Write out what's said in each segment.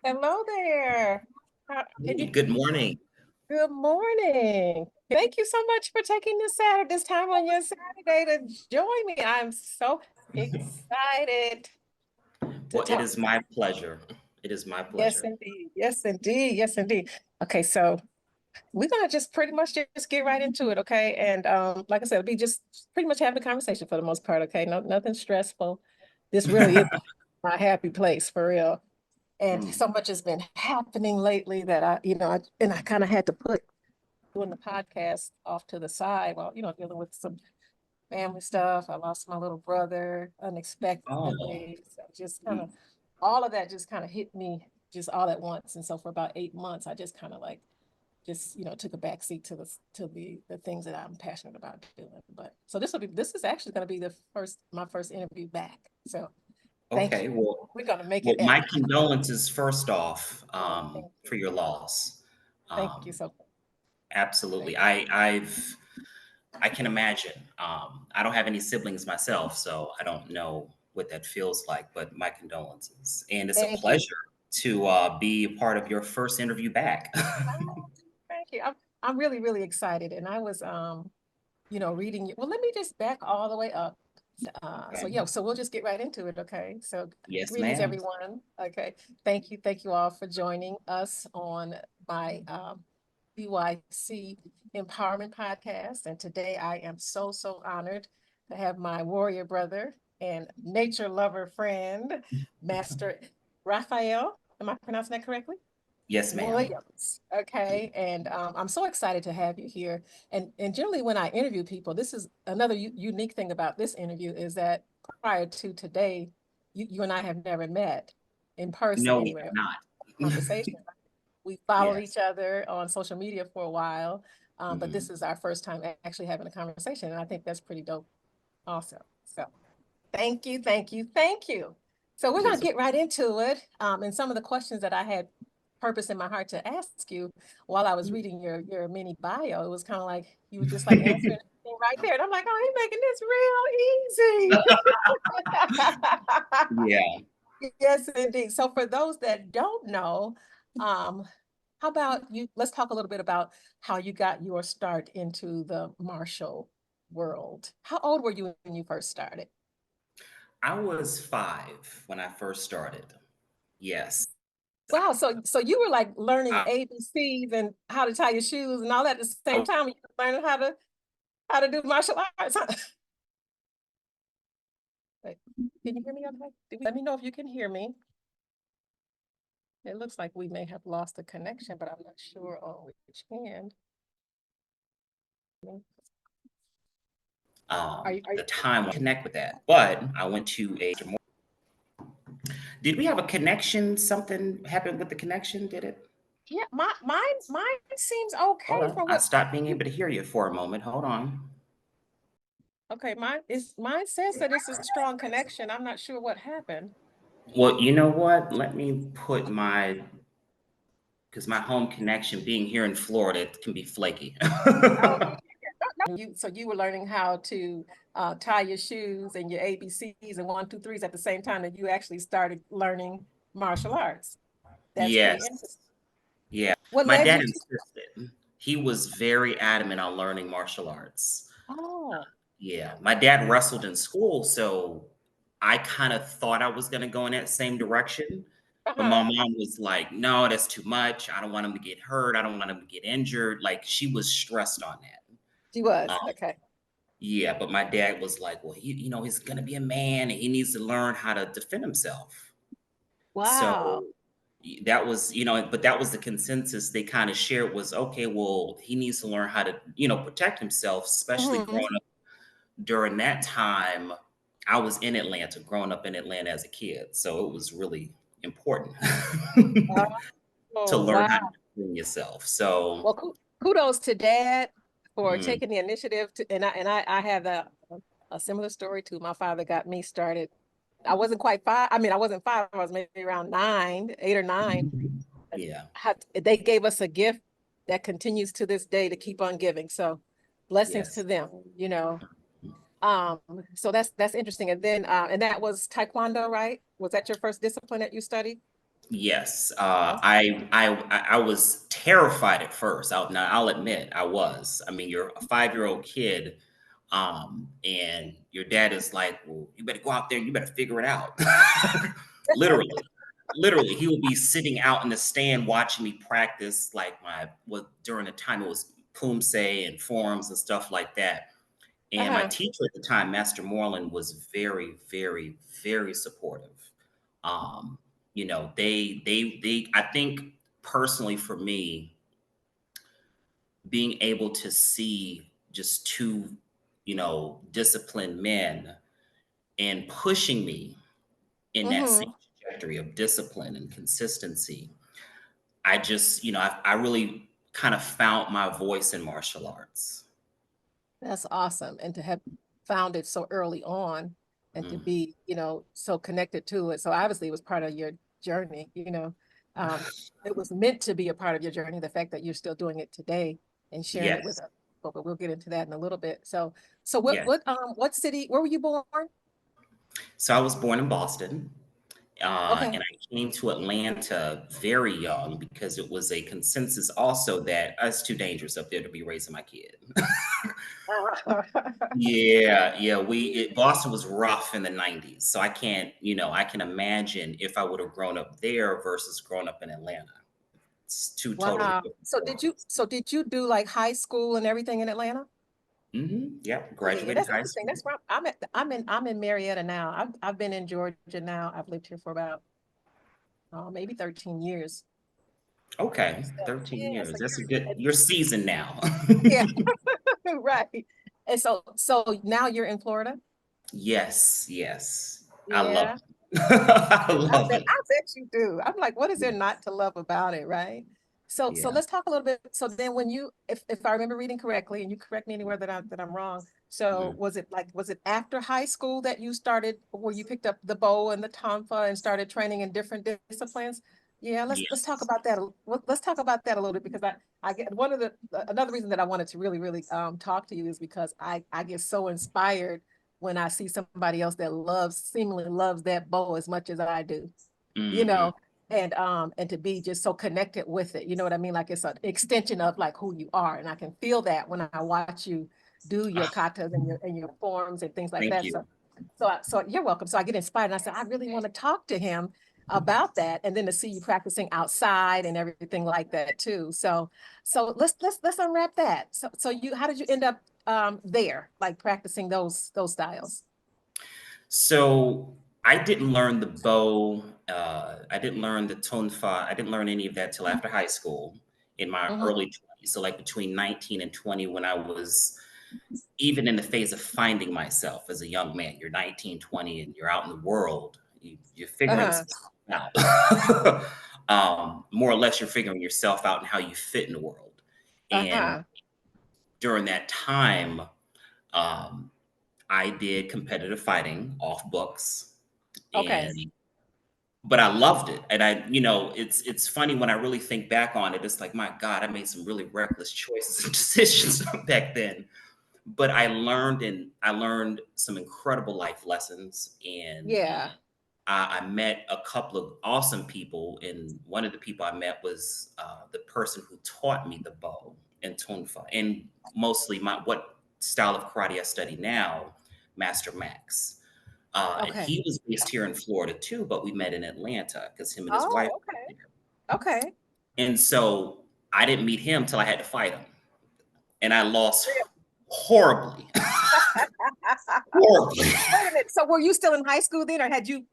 Hello there. Can you? Hey, good morning. Good morning. Thank you so much for taking this time on your Saturday to join me. I'm so excited to Well, it talk. is my pleasure. It is my Yes, pleasure. indeed. Yes, indeed. Yes, indeed. Okay, so we're gonna just pretty much just get right into it, okay? And like I said, we just pretty much having a conversation for the most part, okay? No, nothing stressful. This really is my happy place for real. And Mm. so much has been happening lately that I kind of had to put doing the podcast off to the side while, dealing with some family stuff. I lost my little brother Oh, unexpectedly. So just kind mm. of all of that just kind of hit me just all at once. And so for about 8 months, I just kind of like just, took a back seat to the things that I'm passionate about doing. But so this is actually going to be my first interview back. So thank Okay. you. Well, We're going to make well, it my epic. condolences first off, Thank for you. your loss. Thank you Um, so much. Absolutely. Thank I can imagine. I don't have any siblings myself, so I don't know what that feels like. But my condolences, and it's a thank you. pleasure to be a part of your first interview back. Oh, thank you. I'm really, really excited. And I was reading well, let me just back all the way up. So Okay. yeah, so we'll just get right into it, okay? So Yes, greetings, ma'am. everyone. Okay. Thank you all for joining us on my DYC Empowerment Podcast. And today I am so, so honored to have my warrior brother and nature lover friend, Master Rafael. Am I pronouncing that correctly? Yes, ma'am. Williams. Okay. And I'm so excited to have you here. And generally, when I interview people, this is another unique thing about this interview is that prior to today, you and I have never met in person No, we anywhere. have not. Conversation. We followed Yes. each other on social media for a while, but Mhm. this is our first time actually having a conversation. And I think that's pretty dope. Also. So thank you, thank you, thank you. So we're It going is to a get right into it. And some of the questions that I had purpose in my heart to ask you while I was reading your mini bio, it was kind of like you were just like answering everything right there. And I'm like, oh, he's making this real easy. Yeah. Yes, indeed. So for those that don't know, um, how about you? Let's talk a little bit about how you got your start into the martial world. How old were you when you first started? I was 5 when I first started. Yes. Wow, so you were like learning I ABCs and how to tie your shoes and all that at the same I time you were learning how to do martial arts, huh? Wait, can you hear me okay? Let me know if you can hear me. It looks like we may have lost the connection, but I'm not sure on which end. Are you the time to connect with that, but I went to a did we have a connection? Something happened with the connection, did it? yeah, mine seems okay Hold on. from I what stopped being able to hear you for a moment. Hold on. okay, mine says that it's a strong connection. I'm not sure what happened. Well, you know what? Let me put my because my home connection being here in Florida it can be flaky. Oh, so you were learning how to tie your shoes and your ABCs and one, two, threes at the same time that you actually started learning martial arts. That's pretty Yes. interesting. Yeah. What My led you dad to? insisted. He was very adamant on learning martial arts. Oh, Yeah. My dad wrestled in school, so I kind of thought I was going to go in that same direction. But my uh-huh. mom was like, no, that's too much. I don't want him to get hurt. I don't want him to get injured. Like she was stressed on She that. was. Okay. Yeah, but my dad was like, well, he's going to be a man and he needs to learn how to defend himself. So Wow. that was, but that was the consensus they kind of shared was, okay, well, he needs to learn how to, protect himself, especially Mhm. growing up during that time. I was in Atlanta, growing up in Atlanta as a kid. So it was really important to Oh, learn how to wow. defend yourself. So, Well, kudos to Dad for mm, taking the initiative to, and I have a similar story too. My father got me started. I wasn't quite five. I mean, I wasn't five. I was maybe around 8 or 9. yeah, They gave us a gift that continues to this day to keep on giving. So blessings to yes. them. Um, so that's interesting. And then and that was Taekwondo, right? Was that your first discipline that you studied? Yes, That's I was terrified at first. I'll admit I was. I mean, you're a 5-year-old kid, and your dad is like, "Well, you better go out there and you better figure it out." Literally, literally, he would be sitting out in the stand watching me practice, like during the time it was Kumse and forms and stuff like that. And my uh-huh. teacher at the time, Master Moreland, was very, very, very supportive. Um, I think personally for me, being able to see just two, disciplined men and pushing me in that same Mm-hmm. trajectory of discipline and consistency, I just, I really kind of found my voice in martial arts. That's awesome. And to have found it so early on and to Mm. be, so connected to it. So obviously it was part of your journey. Um, it was meant to be a part of your journey, the fact that you're still doing it today and sharing it with Yes, us. But we'll get into that in a little bit. So yes. what city, where were you born? So I was born in Boston. Okay. And I came to Atlanta very young because it was a consensus also that it's too dangerous up there to be raising my kid. Yeah, yeah. Boston was rough in the 90s. So I can't, I can imagine if I would have grown up there versus growing up in Atlanta. It's two totally Wow. different So did you worlds. so did you do like high school and everything in Atlanta? Yeah, Yeah, graduated that's high interesting. school. That's where I'm in Marietta now. I've been in Georgia now. I've lived here for about maybe 13 years. Okay, So 13 yeah, years. so That's a good, you're seasoned now. yeah, right. And so now you're in Florida? Yes, yes. I love Yeah. it. I I love bet it. I bet you do. I'm like, what is there Yeah, not to love about it, right? So yeah. let's talk a little bit. So then when if I remember reading correctly, and you correct me anywhere that I'm wrong. So Mm. was it after high school that you started where you picked up the bow and the tonfa and started training in different disciplines? Yeah, let's talk Yes. about that. Let's talk about that a little bit because I get one of the another reason that I wanted to really talk to you is because I get so inspired when I see somebody else that seemingly loves that bow as much as I do, you Mhm. know, and to be just so connected with it, you know what I mean? Like it's an extension of like who you are. And I can feel that when I watch you do your Ah, katas and your forms and things like thank that. you. So you're welcome. So I get inspired and I said, I really want to talk to him about that. And then to see you practicing outside and everything like that too. So let's unwrap that. So how did you end up there, like practicing those styles? So I didn't learn the bow. I didn't learn the tonfa. I didn't learn any of that till after high school in my Mm-hmm. early 20s. So like between 19 and 20, when I was even in the phase of finding myself as a young man. You're 19, 20, and you're out in the world. You're figuring Uh-huh. some stuff out. More or less, you're figuring yourself out and how you fit in the world. And Uh-huh. during that time, um, I did competitive fighting off books, Okay. and but I loved it. And it's funny when I really think back on it. It's like, my God, I made some really reckless choices and decisions back then. But I learned some incredible life lessons, and Yeah. I met a couple of awesome people. And one of the people I met was the person who taught me the bow and tonfa, and mostly what style of karate I study now, Master Max. And Okay. he was based here in Florida too, but we met in Atlanta because him and his wife Oh, were okay. there. Okay. And so I didn't meet him till I had to fight him, and I lost horribly, horribly. Wait a minute. So were you still in high school then, or had you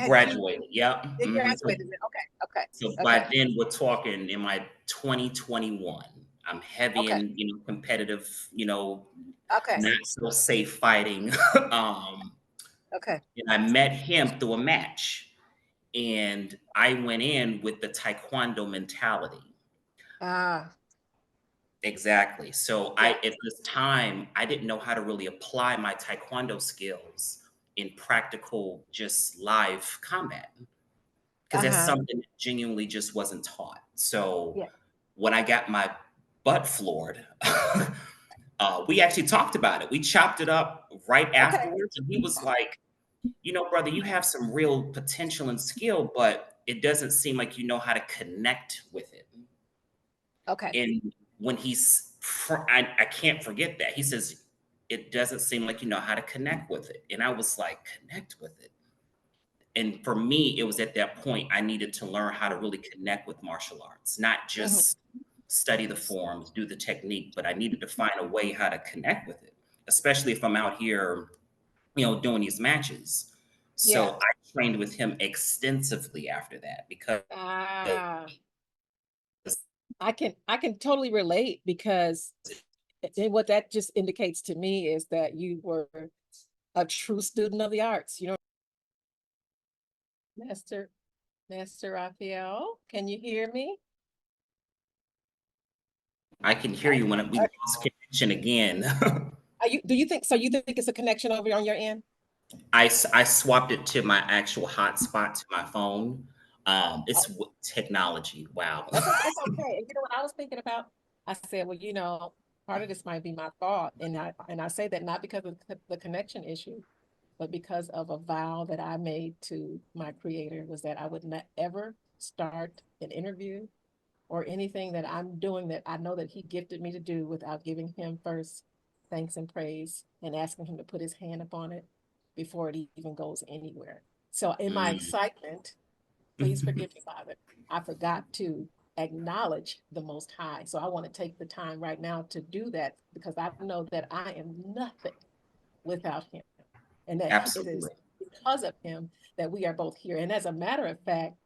Graduated, yep. So graduated then? Okay. so Okay. by then, we're talking in my 2021. I'm heavy Okay. in, competitive, Okay. not so safe fighting. Um, Okay. and I met him through a match, and I went in with the taekwondo mentality. Ah, Exactly. So yeah. at this time, I didn't know how to really apply my taekwondo skills in practical, just live combat, because that's Uh-huh. something that genuinely just wasn't taught. So Yeah. when I got my butt floored, we actually talked about it. We chopped it up right Okay. afterwards, and he was like, "Brother, you have some real potential and skill, but it doesn't seem like you know how to connect with it. Okay. And when I can't forget that. He says, it doesn't seem like you know how to connect with it. And I was like, connect with it. And for me, it was at that point I needed to learn how to really connect with martial arts, not Mhm. just study the forms, do the technique, but I needed to find a way how to connect with it, especially if I'm out here, doing these matches. So Yes. I trained with him extensively after that because Ah, I can totally relate because and what that just indicates to me is that you were a true student of the arts. Master Master Raphael, can you hear me? I can hear you when we Okay. lost connection again. Do you think so? You think it's a connection over on your end? I swapped it to my actual hotspot to my phone. Oh, It's technology. Wow. it's okay. And you know what I was thinking about? I said, well, part of this might be my thought, and I say that not because of the connection issue, but because of a vow that I made to my creator was that I would not ever start an interview or anything that I'm doing that I know that he gifted me to do without giving him first thanks and praise and asking him to put his hand upon it before it even goes anywhere. So in my Mm. excitement, please forgive me, Father, I forgot to acknowledge the Most High. So I want to take the time right now to do that because I know that I am nothing without him and that it is Absolutely. because of him that we are both here. And as a matter of fact,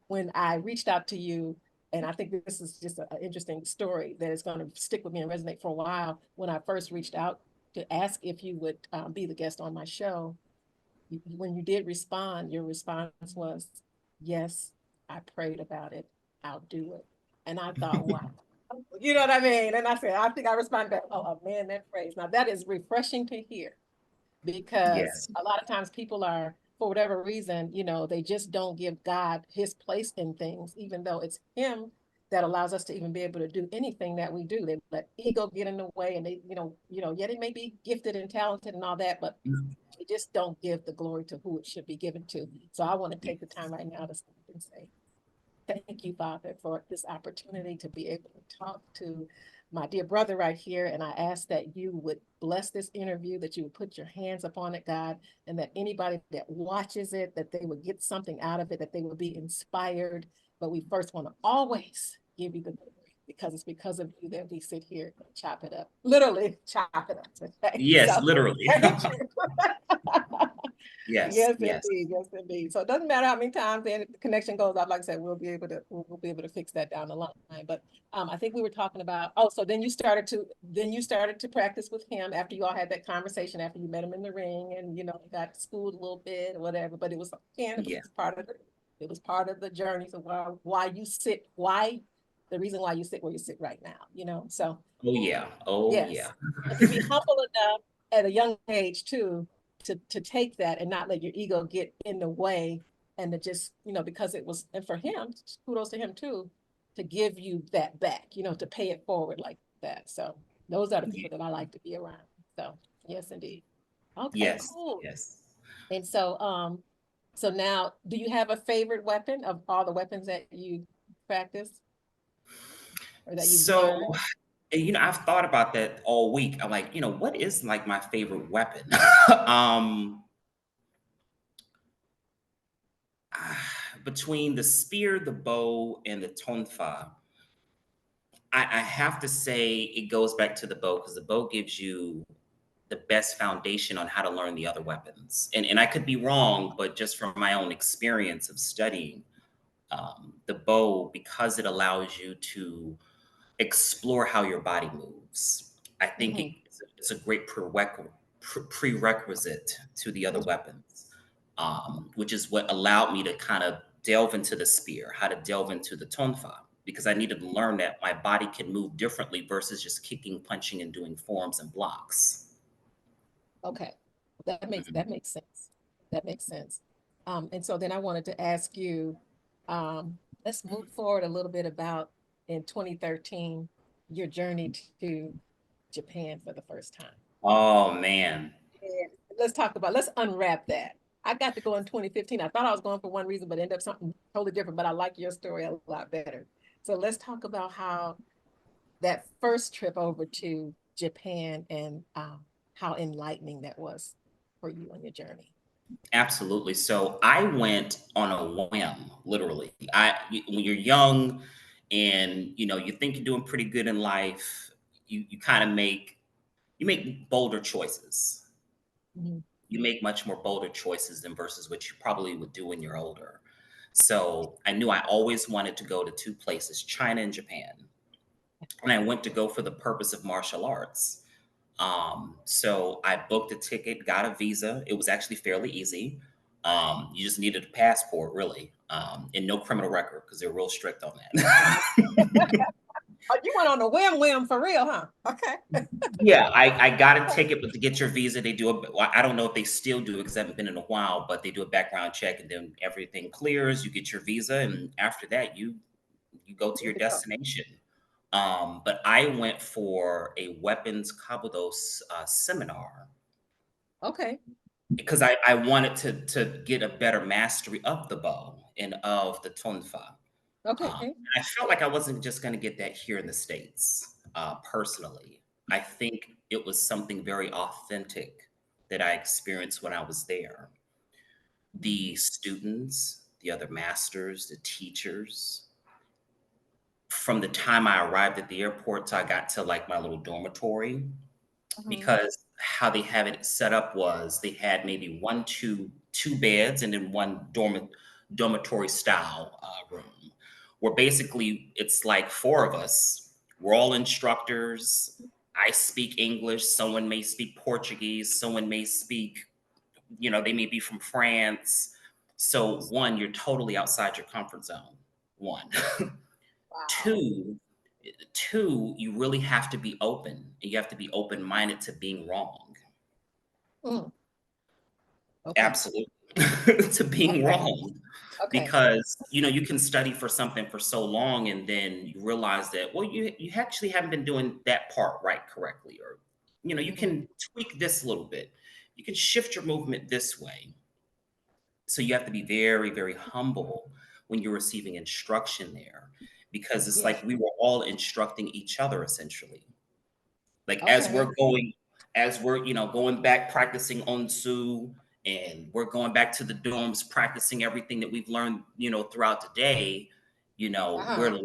when I reached out to you, and I think this is just an interesting story that is going to stick with me and resonate for a while. When I first reached out to ask if you would be the guest on my show, when you did respond, your response was, yes, I prayed about it. I'll do it. And I thought, wow. You know what I mean? And I said, I think I responded back, oh, man, that phrase. Now, that is refreshing to hear because Yes. a lot of times people are, for whatever reason, they just don't give God his place in things, even though it's him that allows us to even be able to do anything that we do. They let ego get in the way and yet it may be gifted and talented and all that, but they just don't give the glory to who it should be given to. So I want to take the time right now to stop and say, thank you, Father, for this opportunity to be able to talk to my dear brother right here. And I ask that you would bless this interview, that you would put your hands upon it, God, and that anybody that watches it, that they would get something out of it, that they would be inspired. But we first want to always give you the glory because it's because of you that we sit here and chop it up, literally chop it up today. Yes, So literally. thank you. Yes, Yes, yes, indeed. Yes, indeed. So it doesn't matter how many times the connection goes off. Like I said, we'll be able to fix that down the line. But I think we were talking about. Oh, so then you started to practice with him after you all had that conversation after you met him in the ring and got schooled a little bit or whatever. But it was again, yeah. it was part of the journey. So the reason why you sit where you sit right now. So Oh yeah. Oh yes. yeah. And to be humble enough at a young age too, to take that and not let your ego get in the way and to just, because it was, and for him, kudos to him too, to give you that back, to pay it forward like that. So those are the people that I like to be around. So yes, indeed. Okay, Yes, cool. yes. And so now, do you have a favorite weapon of all the weapons that you practice or that you've So, learned? I've thought about that all week. I'm like, what is like my favorite weapon? um, Between the spear, the bow, and the tonfa, I have to say it goes back to the bow because the bow gives you the best foundation on how to learn the other weapons. And I could be wrong, but just from my own experience of studying the bow, because it allows you to explore how your body moves. I think Mhm. it's a great prerequisite to the other weapons, which is what allowed me to kind of delve into the spear, how to delve into the tonfa, because I needed to learn that my body can move differently versus just kicking, punching, and doing forms and blocks. Okay, that makes Mhm. that makes sense. That makes sense. And so then I wanted to ask you, let's move forward a little bit about in 2013, your journey to Japan for the first time. Oh man. And let's unwrap that. I got to go in 2015. I thought I was going for one reason, but ended up something totally different. But I like your story a lot better. So let's talk about how that first trip over to Japan and how enlightening that was for you on your journey. Absolutely. So I went on a whim, literally. When you're young and you think you're doing pretty good in life, you kind of make bolder choices. Mhm. You make much more bolder choices than versus what you probably would do when you're older. So I knew I always wanted to go to two places, China and Japan. And I went to go for the purpose of martial arts. So I booked a ticket, got a visa. It was actually fairly easy. You just needed a passport, really, and no criminal record because they're real strict on that. Oh, you went on a whim for real, huh? Okay. Yeah, I got a ticket, but to get your visa, they do a. Well, I don't know if they still do it because I haven't been in a while, but they do a background check, and then everything clears. You get your visa, and after that, you go to your Good to go. destination. But I went for a weapons Kabuto seminar Okay. because I wanted to get a better mastery of the bow and of the tonfa. Okay. And I felt like I wasn't just going to get that here in the States, personally. I think it was something very authentic that I experienced when I was there. The students, the other masters, the teachers, from the time I arrived at the airport till I got to like my little dormitory, Mhm. because how they have it set up was they had maybe two beds and then one dormitory style room where basically it's like four of us. We're all instructors. I speak English. Someone may speak Portuguese. Someone may speak, they may be from France. So one, you're totally outside your comfort zone. One. Wow. Two, two, you really have to be open. And you have to be open-minded to being wrong. Mm, okay. Absolutely. To being Okay. wrong. Okay. Because you can study for something for so long and then you realize that, well, you actually haven't been doing that part right correctly. Or you Mhm. can tweak this a little bit. You can shift your movement this way. So you have to be very, very humble when you're receiving instruction there, because it's Yeah. like we were all instructing each other essentially. Like Okay. as we're going back practicing onsu, and we're going back to the dorms practicing everything that we've learned throughout the day. We're Uh-huh. learning.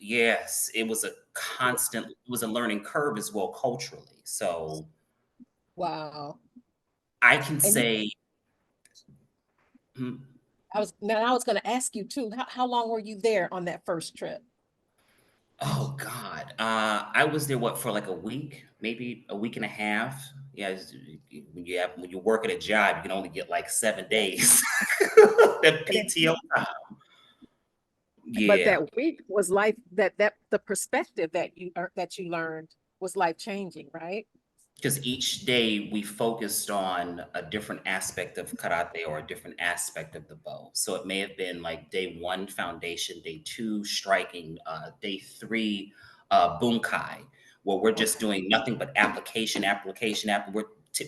Yes, it was a learning curve as well culturally. So Wow. I can And you, say, hmm, I was going to ask you too, how long were you there on that first trip? oh God. I was there what for like a week, maybe a week and a half. Yeah, when you work at a job, you can only get like 7 days. That PTO time. But Yeah. that week was life that the perspective that you learned was life changing, right? Because each day we focused on a different aspect of karate or a different aspect of the bow. So it may have been like day one foundation, day two striking, day three bunkai, where we're just Okay. doing nothing but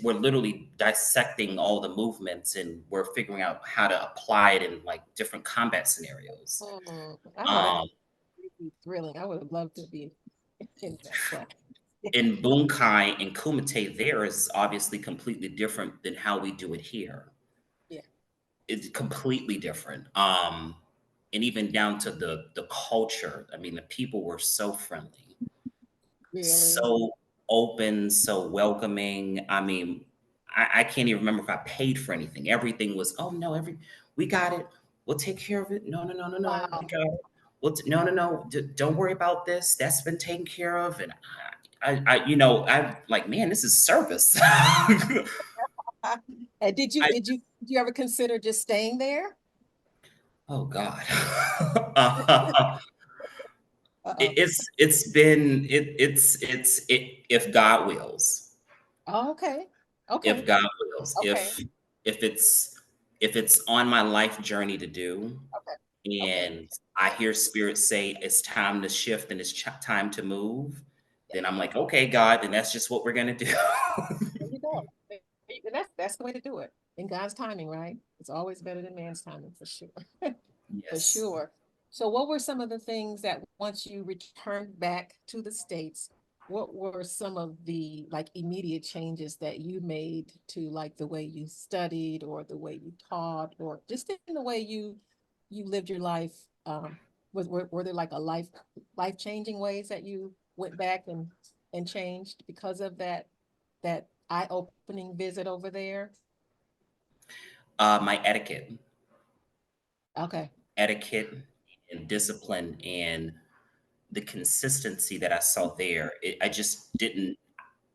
we're literally dissecting all the movements and we're figuring out how to apply it in like different combat scenarios. I know that Um, would be thrilling. I would have loved to be in that class. in bunkai and kumite, there is obviously completely different than how we do it here. Yeah, It's completely different. And even down to the culture. I mean, the people were so friendly, really. so open, so welcoming. I mean, I can't even remember if I paid for anything. Everything was, oh no, we got it. We'll take care of it. No, no, no, no, no. We Wow. got it. No, no, no. Don't worry about this. That's been taken care of. And I'm like, man, this is service. And I did you ever consider just staying there? Oh God. Uh-oh. If God wills, Oh, okay. if Okay. God wills, Okay. if it's if it's on my life journey to do, Okay. Okay. and I hear spirit say it's time to shift and it's time to move, Yeah. then I'm like, okay, God, then that's just what we're gonna do. There you go. And that's the way to do it. in God's timing, right? It's always better than man's timing for sure. For Yes. sure. So what were some of the things that once you returned back to the States, what were some of the like immediate changes that you made to like the way you studied or the way you taught or just in the way you lived your life? Were there like a life changing ways that you went back and changed because of that eye-opening visit over there? My Okay. etiquette and discipline and the consistency that I saw there, I just didn't.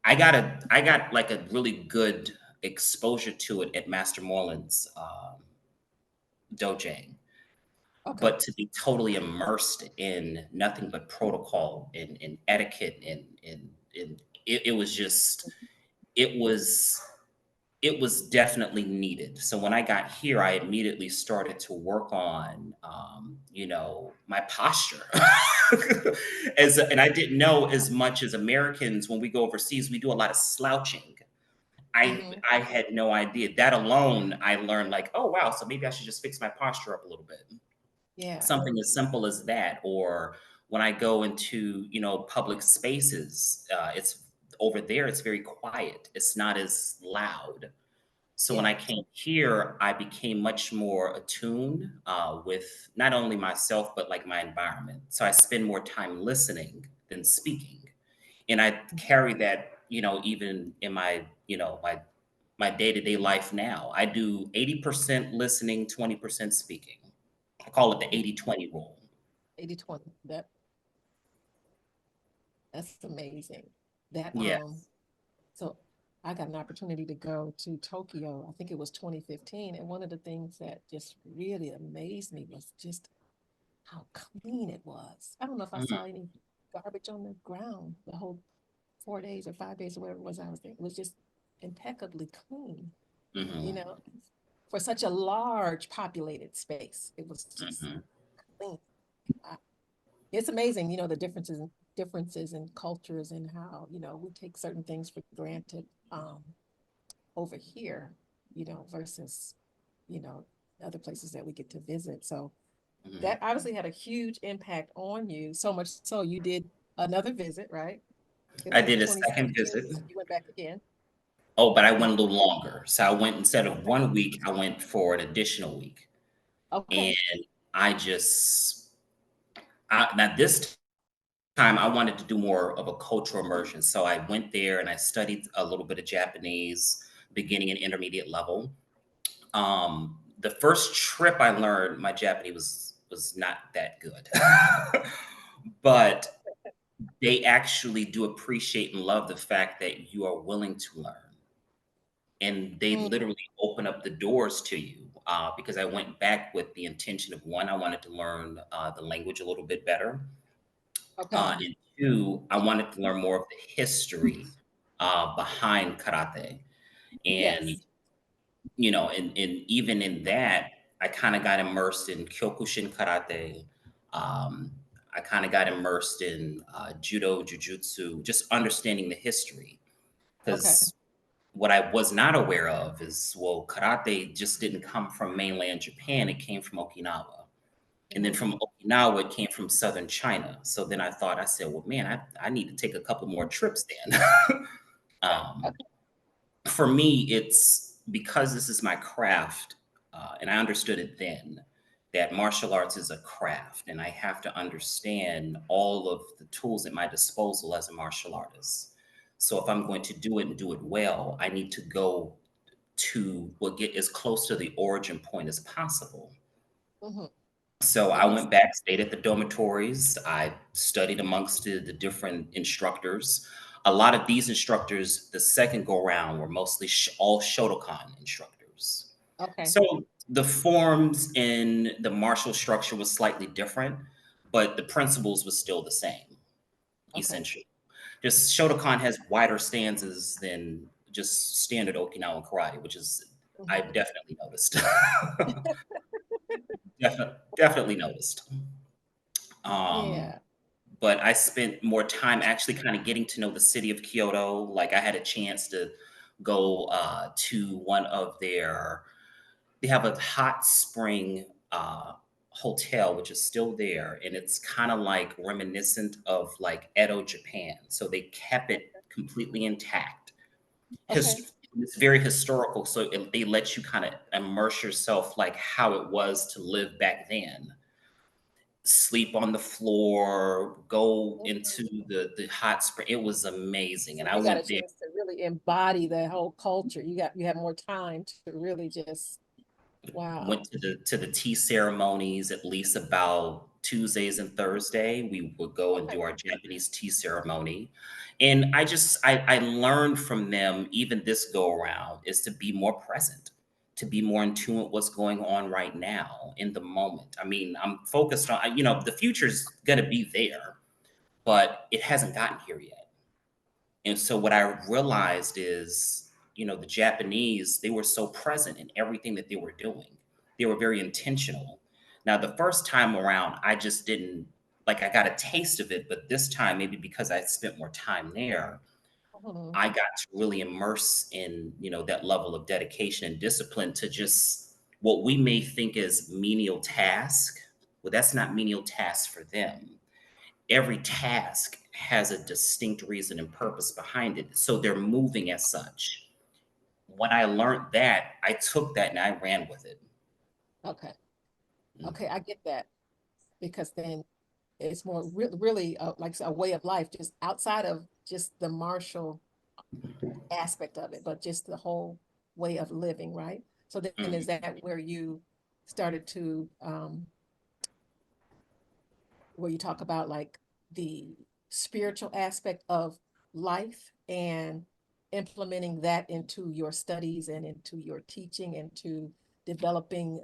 I got like a really good exposure to it at Master Moreland's Dojang, Okay. but to be totally immersed in nothing but protocol and etiquette and it was just it was it was definitely needed. So when I got here, I immediately started to work on, my posture. And I didn't know as much as Americans when we go overseas, we do a lot of slouching. Mm-hmm. I had no idea. That alone, I learned like, oh wow, so maybe I should just fix my posture up a little bit. Yeah. Something as simple as that, or when I go into public spaces, it's over there. It's very quiet. It's not as loud. So when Yeah. I came here, I became much more attuned with not only myself but like my environment. So I spend more time listening than speaking, and I carry that, even in my, my day to day life now. I do 80% listening, 20% speaking. I call it the 80/20 rule. 80/20. That's amazing. That Yes. so I got an opportunity to go to Tokyo. I think it was 2015, and one of the things that just really amazed me was just how clean it was. I don't know if I Mhm, saw any garbage on the ground the whole 4 days or 5 days or whatever it was I was there. It was just impeccably clean, you mhm, know, for such a large populated space. It was just mhm, clean. I, it's amazing, the differences in cultures and how, we take certain things for granted over here, versus, you know, other places that we get to visit. So mhm. that obviously had a huge impact on you, so much so you did another visit, right? It I was in did a second 2017. visit. You went back again. Oh, but I went Yeah. a little longer. So I went instead of Okay. 1 week, I went for an additional week. And Okay. I just now this time I wanted to do more of a cultural immersion. So I went there and I studied a little bit of Japanese, beginning and intermediate level. The first trip I learned my Japanese was not that good. But they actually do appreciate and love the fact that you are willing to learn. And they Mm, literally open up the doors to you because I went back with the intention of one, I wanted to learn the language a little bit better, okay. and two, I wanted to learn more of the history behind karate. And Yes. and even in that, I kind of got immersed in Kyokushin karate. Um, I kind of got immersed in judo, jujutsu, just understanding the history. Okay. Because what I was not aware of is, well, karate just didn't come from mainland Japan, it came from Okinawa. And then Hmm. from Okinawa, it came from southern China. So then I said, well, man, I need to take a couple more trips then. um, Okay. for me, it's because this is my craft, and I understood it then that martial arts is a craft, and I have to understand all of the tools at my disposal as a martial artist. So if I'm going to do it and do it well, I need to go to get as close to the origin point as possible. Hmm. So I Yes. went back, stayed at the dormitories. I studied amongst the different instructors. A lot of these instructors, the second go round, were mostly all Shotokan instructors. Okay. So the forms in the martial structure was slightly different, but the principles was still the same, Okay. essentially. Just Shotokan has wider stances than just standard Okinawan karate, which is Hmm. I've definitely noticed. Definitely noticed. Um, Yeah. but I spent more time actually kind of getting to know the city of Kyoto. Like I had a chance to go to one of their, they have a hot spring hotel, which is still there. And it's kind of like reminiscent of like Edo, Japan. So they kept it completely intact. Okay. It's very historical. So they let you kind of immerse yourself like how it was to live back then, sleep on the floor, go into Mhm. the hot spring. It was amazing. So And I you got a went there, chance to really embody the whole culture. You have more time to really just, went wow. to the tea ceremonies at least about Tuesdays and Thursday. We would go and Okay. do our Japanese tea ceremony. And I learned from them, even this go around, is to be more present, to be more in tune with what's going on right now in the moment. I mean, I'm focused on, the future's gonna be there, but it hasn't gotten here yet. And so what I realized is, the Japanese, they were so present in everything that they were doing. They were very intentional. Now, the first time around, I just didn't, like, I got a taste of it, but this time, maybe because I spent more time there, Mhm. I got to really immerse in, that level of dedication and discipline to just what we may think is menial task. Well, that's not menial task for them. Every task has a distinct reason and purpose behind it. So they're moving as such. When I learned that, I took that and I ran with it. Okay. Mm, Okay, I get that because then it's more really like I said, a way of life, just outside of just the martial aspect of it, but just the whole way of living, right? So then is mm, that where you started to where you talk about like the spiritual aspect of life and implementing that into your studies and into your teaching and to developing,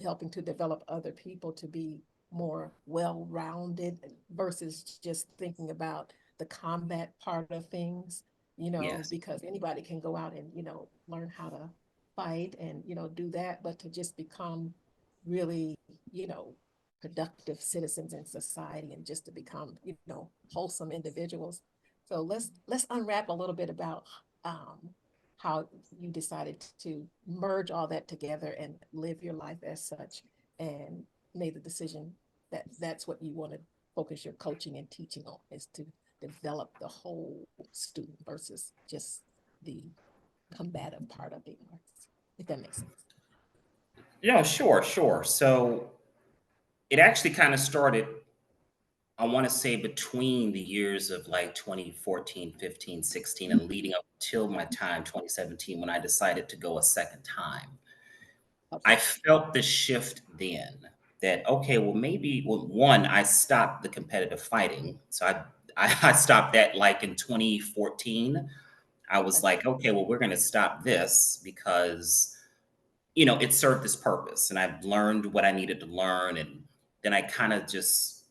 helping to develop other people to be more well-rounded versus just thinking about the combat part of things, yes. because anybody can go out and, learn how to fight and, do that, but to just become really, productive citizens in society and just to become, wholesome individuals. So let's unwrap a little bit about how you decided to merge all that together and live your life as such, and made the decision that that's what you want to focus your coaching and teaching on, is to develop the whole student versus just the combative part of being artist, if that makes sense. Yeah, sure, sure. So it actually kind of started, I want to say, between the years of like 2014, 15, 16, and leading up till my time 2017 when I decided to go a second time. I Okay. felt the shift then that, okay, well, maybe, well, one, I stopped the competitive fighting. So I stopped that like in 2014. I was Okay. like, okay, well, we're going to stop this because, it served this purpose and I've learned what I needed to learn. And then I kind of just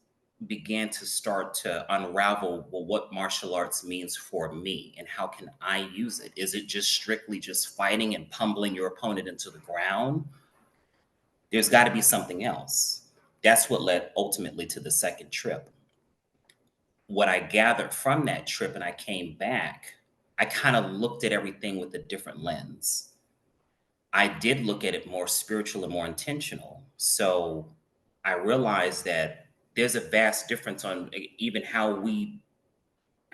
began to start to unravel, well, what martial arts means for me and how can I use it? Is it just strictly just fighting and pummeling your opponent into the ground? There's got to be something else. That's what led ultimately to the second trip. What I gathered from that trip and I came back, I kind of looked at everything with a different lens. I did look at it more spiritual and more intentional. So I realized that there's a vast difference on even how we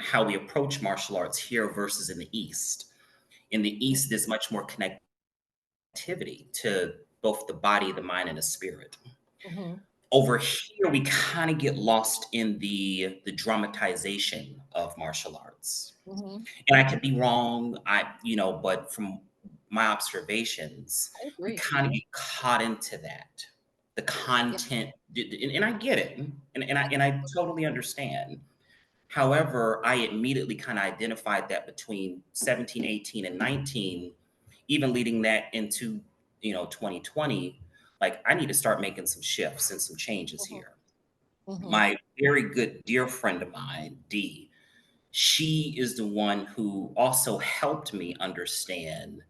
approach martial arts here versus in the East. In the East, there's much more connectivity to both the body, the mind, and the spirit. Mm-hmm. Over here, we kind of get lost in the dramatization of martial arts. Mm-hmm. And I could be wrong, but from my observations, I we agree. kind of get caught into that. The Yeah. content, and I get it, and I totally understand. However, I immediately kind of identified that between 17, 18, and 19, even leading that into, 2020, like I need to start making some shifts and some changes Mm-hmm. here. Mm-hmm. My very good dear friend of mine, Dee, she is the one who also helped me understand,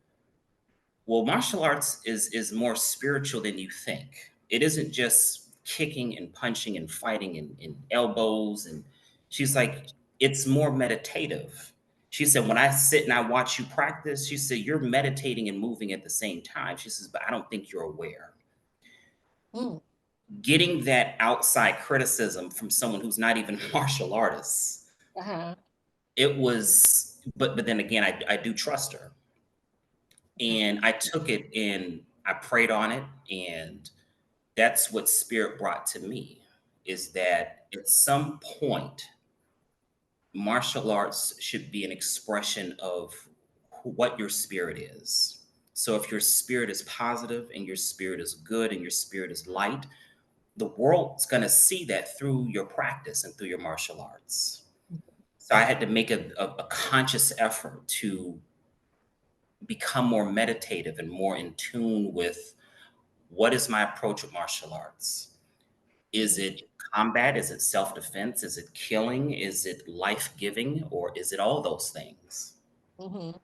well, martial arts is more spiritual than you think. It isn't just kicking and punching and fighting and elbows. And she's like, it's more meditative. She said, when I sit and I watch you practice, she said, you're meditating and moving at the same time. She says, but I don't think you're aware. Mm, Getting that outside criticism from someone who's not even a martial artist, uh-huh. it was, but then again, I do trust her. And I took it and I prayed on it. And that's what spirit brought to me, is that at some point, martial arts should be an expression of what your spirit is. So if your spirit is positive and your spirit is good and your spirit is light, the world's going to see that through your practice and through your martial arts. So I had to make a conscious effort to become more meditative and more in tune with what is my approach with martial arts. Is Mhm, it combat? Is it self-defense? Is it killing? Is it life-giving? Or is it all those things? mhm,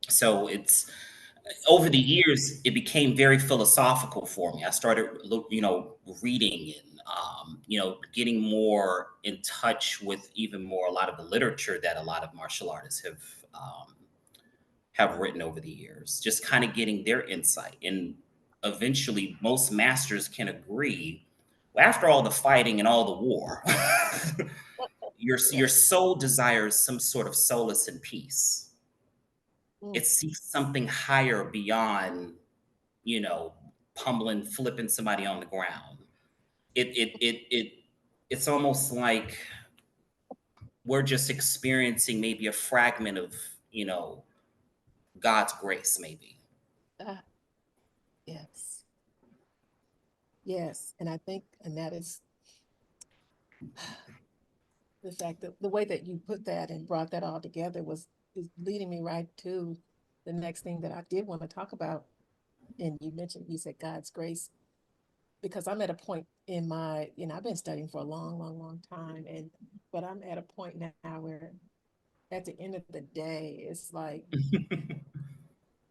So it's over the years, it became very philosophical for me. I started, reading and, getting more in touch with even more a lot of the literature that a lot of martial artists have written over the years, just kind of getting their insight. And eventually, most masters can agree, well, after all the fighting and all the war, your yeah. soul desires some sort of solace and peace. Mm, It seeks something higher beyond, you know, pummeling, flipping somebody on the ground. It's almost like we're just experiencing maybe a fragment of, you know, God's grace, maybe. ah, yes. Yes. And I think, and that is the fact that the way that you put that and brought that all together was is leading me right to the next thing that I did want to talk about. And you mentioned, you said God's grace, because I'm at a point in my, I've been studying for a long, long, long time. But I'm at a point now where at the end of the day, it's like,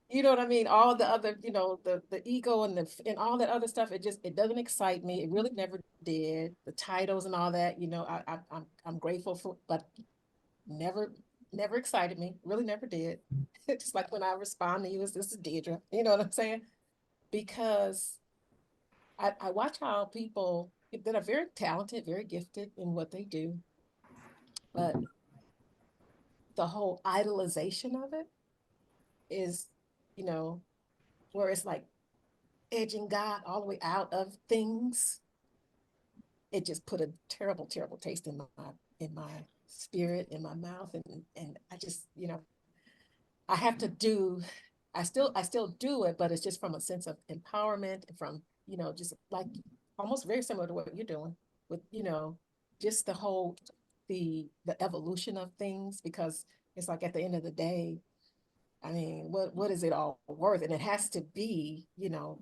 you know what I mean? All the other, the ego and and all that other stuff, it doesn't excite me. It really never did. The titles and all that, I'm grateful for, but never never excited me. Really never did. Just like when I respond to you as this is Deidre. You know what I'm saying? Because I watch how people that are very talented, very gifted in what they do, but the whole idolization of it is, you know, where it's like edging God all the way out of things. It just put a terrible, terrible taste in my spirit, in my mouth, and I just, I have to do. I still do it, but it's just from a sense of empowerment, from just like almost very similar to what you're doing with just the evolution of things, because it's like at the end of the day, I mean, what is it all worth? And it has to be,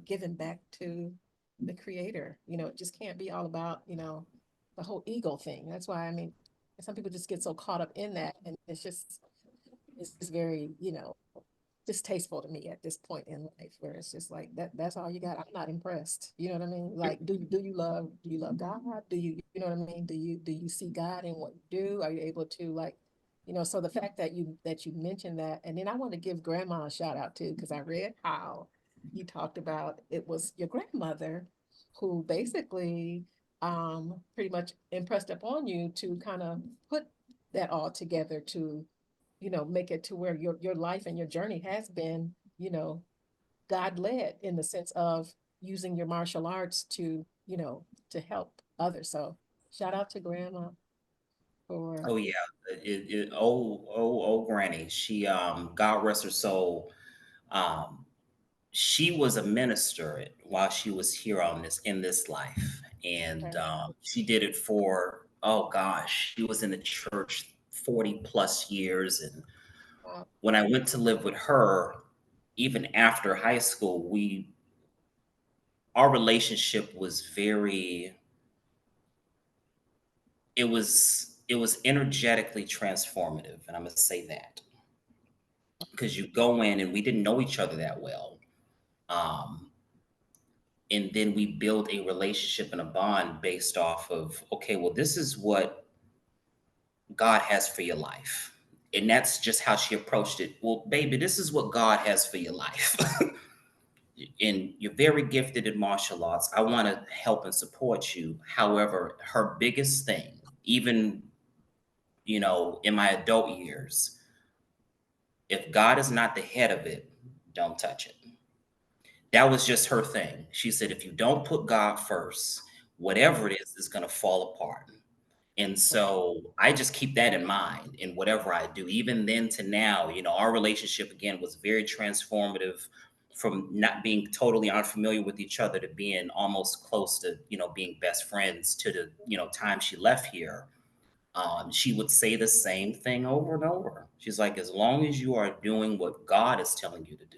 given back to the creator. It just can't be all about, the whole ego thing. That's why, I mean, some people just get so caught up in that. And it's just very, distasteful to me at this point in life, where it's just like that's all you got. I'm not impressed. You know what I mean? Like, do you love God? You know what I mean? Do you see God in what you do? Are you able to, like, so the fact that you mentioned that, and then I want to give grandma a shout out too, because I read how you talked about it was your grandmother who basically pretty much impressed upon you to kind of put that all together to make it to where your life and your journey has been, God led, in the sense of using your martial arts to help others. So shout out to grandma for Oh yeah, oh Granny. She God rest her soul. Um, she was a minister while she was here on this in this life, and okay. she did it for, oh gosh, she was in the church 40 plus years. And Wow. when I went to live with her, even after high school, we our relationship was very, it was energetically transformative, and I'm gonna say that because you go in and we didn't know each other that well. Um, and then we build a relationship and a bond based off of, okay, well, this is what God has for your life. And that's just how she approached it. Well, baby, this is what God has for your life. And you're very gifted in martial arts. I want to help and support you. However, her biggest thing, even, in my adult years, if God is not the head of it, don't touch it. That was just her thing. She said, if you don't put God first, whatever it is going to fall apart. And so I just keep that in mind in whatever I do. Even then to now, our relationship again was very transformative, from not being totally unfamiliar with each other to being almost close to, being best friends, to the, time she left here. She would say the same thing over and over. She's like, as long as you are doing what God is telling you to do,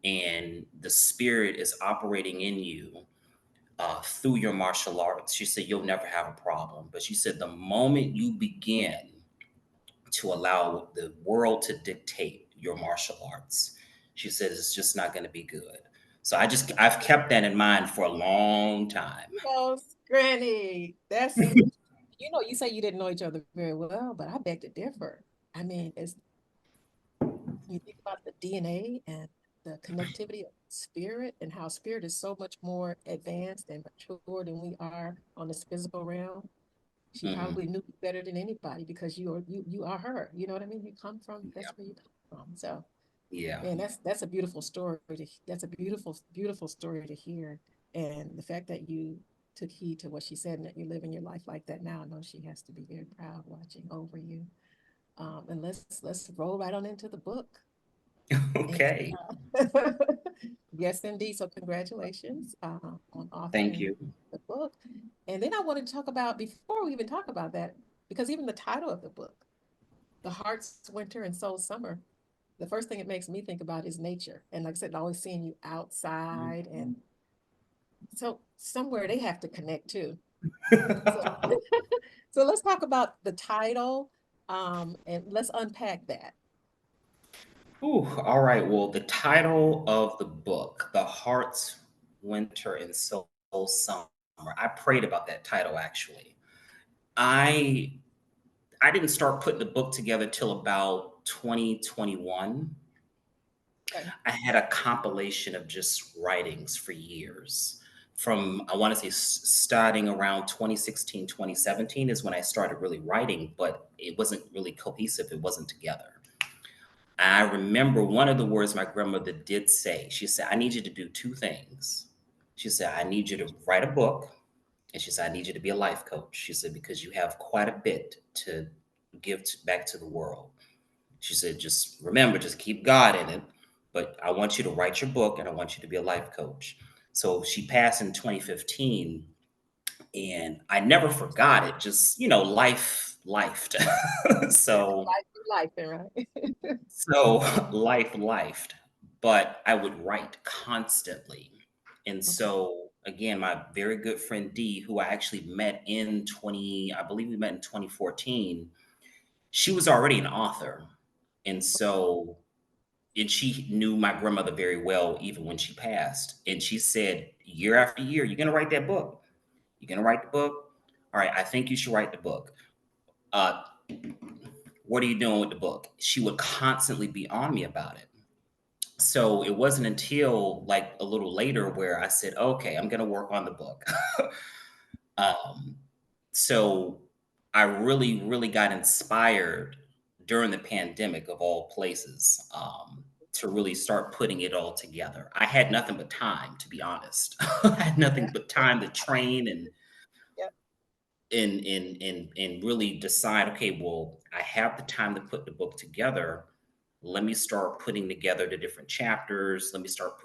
and the spirit is operating in you through your martial arts, she said, you'll never have a problem. But she said, the moment you begin to allow the world to dictate your martial arts, she said, it's just not going to be good. So I've kept that in mind for a long time. Oh, Granny, you say you didn't know each other very well, but I beg to differ. I mean, as you think about the DNA and the connectivity of spirit, and how spirit is so much more advanced and mature than we are on this physical realm. She Hmm. probably knew you better than anybody, because you are her. You know what I mean? You come from, Yeah. that's where you come from. So, Yeah. man, that's a beautiful story. That's a beautiful story to hear. And the fact that you took heed to what she said, and that you're living your life like that now, I know she has to be very proud watching over you. And let's roll right on into the book. And Okay. yes, indeed. So congratulations on Thank authoring you. the book. And then I wanted to talk about, before we even talk about that, because even the title of the book, The Heart's Winter and Soul's Summer, the first thing it makes me think about is nature. And like I said, always seeing you outside. And so somewhere they have to connect too. So, so let's talk about the title, and let's unpack that. Ooh, all right. Well, the title of the book, The Heart's Winter and Soul Summer. I prayed about that title actually. I I didn't start putting the book together till about 2021. Okay. I had a compilation of just writings for years. From, I want to say, starting around 2016, 2017 is when I started really writing, but it wasn't really cohesive. It wasn't together. I remember one of the words my grandmother did say. She said, I need you to do two things. She said, I need you to write a book. And she said, I need you to be a life coach. She said, because you have quite a bit to give back to the world. She said, just remember, just keep God in it. But I want you to write your book, and I want you to be a life coach. So she passed in 2015, and I never forgot it. Just, lifed. so Life, right? So life lifed, but I would write constantly. And Okay. so again, my very good friend D, who I actually met in 20, I believe we met in 2014, she was already an author. And so, and she knew my grandmother very well, even when she passed. And she said, year after year, you're going to write that book. You're going to write the book. All right, I think you should write the book. Uh, what are you doing with the book? She would constantly be on me about it. So it wasn't until like a little later where I said, okay, I'm going to work on the book. um, so I really, really got inspired during the pandemic, of all places, to really start putting it all together. I had nothing but time, to be honest. I had nothing but time to train and Yep. really decide, okay, well, I have the time to put the book together. Let me start putting together the different chapters. Let me start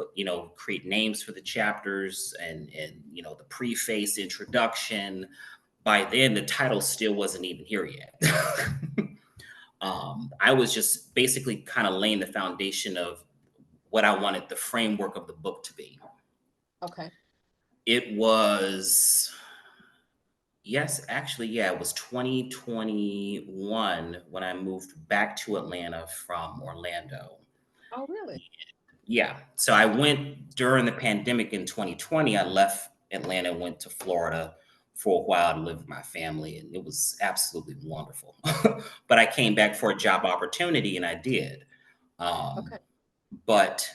create names for the chapters, and the preface, introduction. By then the title still wasn't even here yet. I was just basically kind of laying the foundation of what I wanted the framework of the book to be. Okay. It was Yes, actually, yeah, it was 2021 when I moved back to Atlanta from Orlando. Oh, really? Yeah, so I went during the pandemic in 2020. I left Atlanta, went to Florida for a while to live with my family, and it was absolutely wonderful. But I came back for a job opportunity, and I did. Um, Okay. but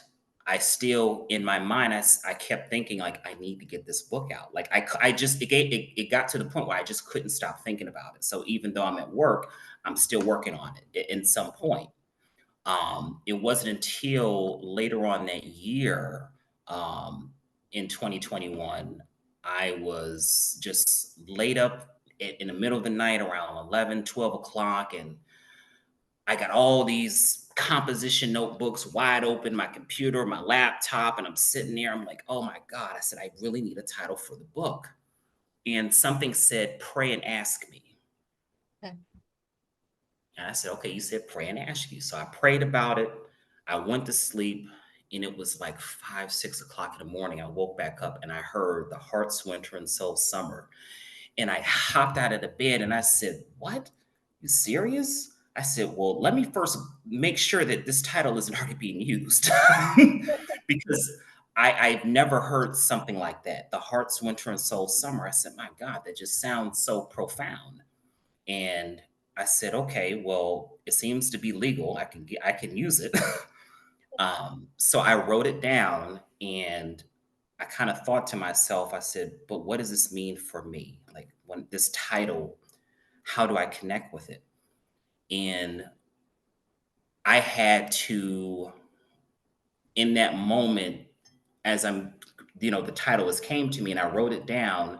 I still, in my mind, I kept thinking like I need to get this book out. Like I just it got to the point where I just couldn't stop thinking about it. So even though I'm at work, I'm still working on it in some point. It wasn't until later on that year, um, in 2021, I was just laid up in the middle of the night around 11, 12 o'clock, and I got all these composition notebooks wide open, my computer, my laptop, and I'm sitting there. I'm like, oh my God. I said, I really need a title for the book. And something said, pray and ask me. Okay. And I said, okay, you said pray and ask you. So I prayed about it. I went to sleep, and it was like 5, 6 o'clock in the morning. I woke back up and I heard the heart's winter and soul's summer. And I hopped out of the bed and I said, what? You serious? I said, well, let me first make sure that this title isn't already being used because I've never heard something like that. The heart's winter and soul's summer. I said, my God, that just sounds so profound. And I said, okay, well, it seems to be legal. I can use it. So I wrote it down, and I kind of thought to myself, I said, but what does this mean for me? Like, when this title, how do I connect with it? And I had to, in that moment, as the title has came to me and I wrote it down,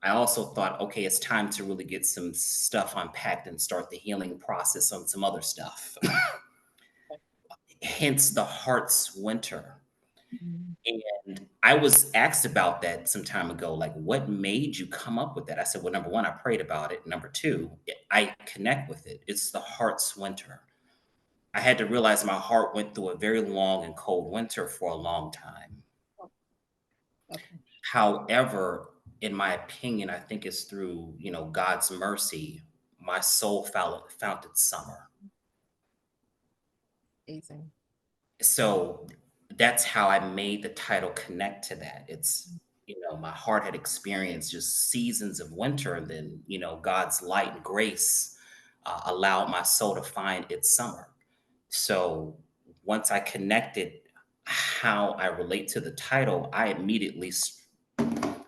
I also thought, okay, it's time to really get some stuff unpacked and start the healing process on some other stuff. Hence the heart's winter. Mhm. And I was asked about that some time ago, like, what made you come up with that? I said, well, number one, I prayed about it. Number two, I connect with it. It's the heart's winter. I had to realize my heart went through a very long and cold winter for a long time. Oh, okay. However, in my opinion, I think it's through, God's mercy, my soul found its summer. Amazing. So that's how I made the title connect to that. It's, my heart had experienced just seasons of winter, and then, God's light and grace allowed my soul to find its summer. So once I connected how I relate to the title, I immediately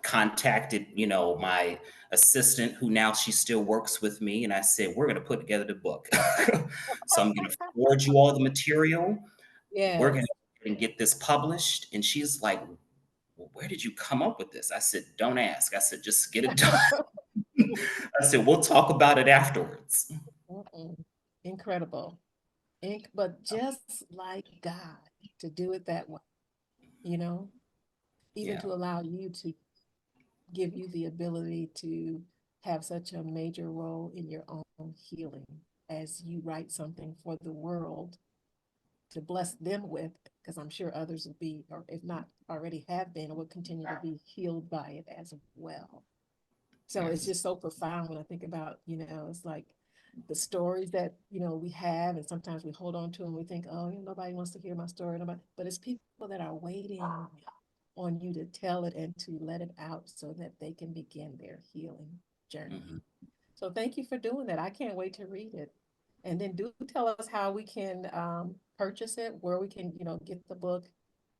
contacted, my assistant, who now she still works with me, and I said, we're going to put together the book. So I'm going to forward you all the material. We're going Yes. to get this published. And she's like, well, where did you come up with this? I said, don't ask. I said, just get it done. I said, we'll talk about it afterwards. Mm-mm. Incredible. But just like God to do it that way, you know, even Yeah. to allow you to give you the ability to have such a major role in your own healing as you write something for the world to bless them with, because I'm sure others will be, or if not already have been, or will continue to be healed by it as well. So it's Yes. just so profound when I think about, it's like the stories that, we have, and sometimes we hold on to and we think, oh, nobody wants to hear my story. Nobody, but it's people that are waiting on you to tell it and to let it out so that they can begin their healing journey. Mhm. So thank you for doing that. I can't wait to read it. And then do tell us how we can purchase it, where we can, get the book,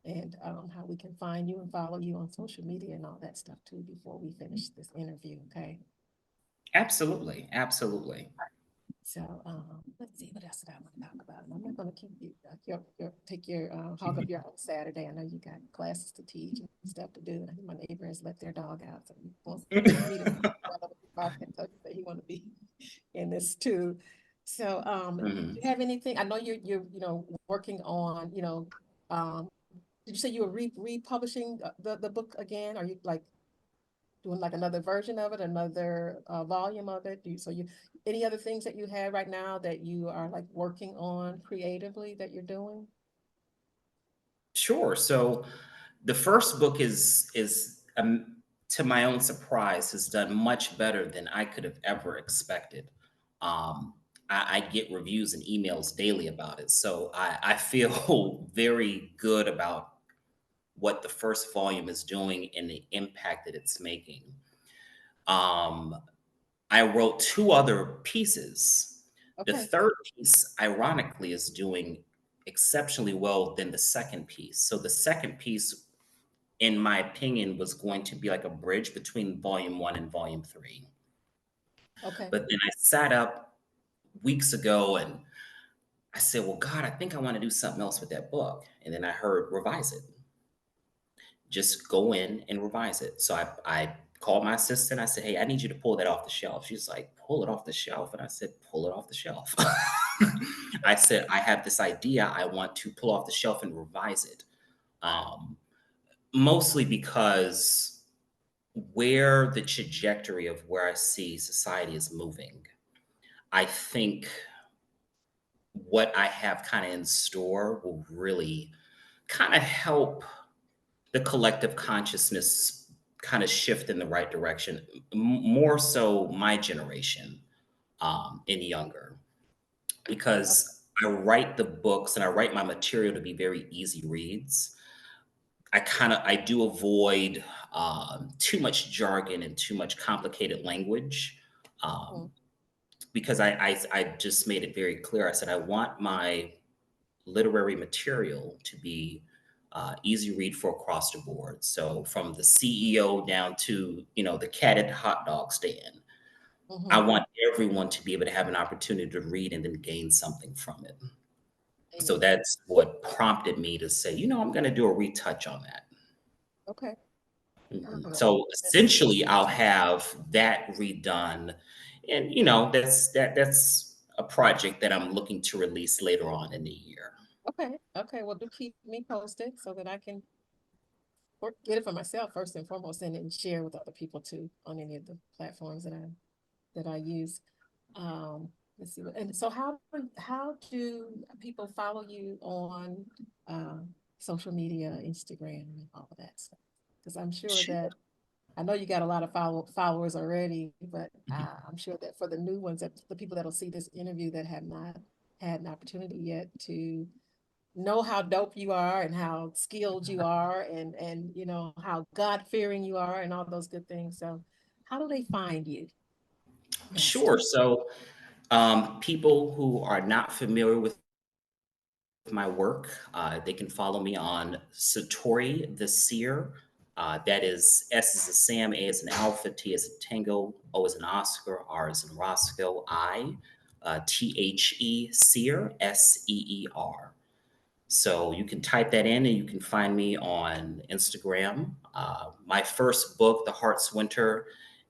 and how we can find you and follow you on social media and all that stuff too before we finish this interview. Okay. Absolutely. Absolutely. So let's see, what else did I want to talk about? And I'm not going to keep you take your hog up your own Saturday. I know you got classes to teach and stuff to do. And I think my neighbor has let their dog out, so he wants me to talk and tell you that he want to be in this too. So do Mhm. you have anything? I know you're working on did you say you were republishing the book again? Are you like doing like another version of it, another volume of it? Any other things that you have right now that you are like working on creatively that you're doing? Sure. So the first book is to my own surprise, has done much better than I could have ever expected. Um, I get reviews and emails daily about it, so I feel very good about what the first volume is doing and the impact that it's making. Um, I wrote two other pieces. The Okay. third piece, ironically, is doing exceptionally well than the second piece. So the second piece, in my opinion, was going to be like a bridge between volume one and volume three. Okay. But then I sat up weeks ago and I said, well, God, I think I want to do something else with that book. And then I heard revise it. Just go in and revise it. So I called my assistant. I said, hey, I need you to pull that off the shelf. She's like, pull it off the shelf. And I said, pull it off the shelf. I said, I have this idea I want to pull off the shelf and revise it. Um, Mostly because where the trajectory of where I see society is moving, I think what I have kind of in store will really kind of help the collective consciousness kind of shift in the right direction, more so my generation and younger, Okay. because I write the books and I write my material to be very easy reads. I do avoid too much jargon and too much complicated language, um, Mhm. because I just made it very clear. I said I want my literary material to be easy read for across the board. So from the CEO down to the cat at the hot dog stand, I Mhm. want everyone to be able to have an opportunity to read and then gain something from it. So Amen. that's what prompted me to say, I'm going to do a retouch on that. Okay. Oh, So that's essentially, I'll have that redone, and that's a project that I'm looking to release later on in the year. okay. Okay. Well, do keep me posted so that I can get it for myself first and foremost, and then share with other people too on any of the platforms that I use. Um, let's see. And so, how do people follow you on social media, Instagram, and all of that stuff? Because I'm sure Sure. that I know you got a lot of followers already, but Mhm. I'm sure that for the new ones, that the people that'll see this interview that have not had an opportunity yet to know how dope you are and how skilled you are and how God-fearing you are and all those good things. So how do they find you best? Sure. So, people who are not familiar with my work, they can follow me on Satori the Seer. That is S as in Sam, A as in Alpha, T as in Tango, O as in Oscar, R as in Roscoe, THE Seer, SEER. So you can type that in and you can find me on Instagram. My first book, The Heart's Winter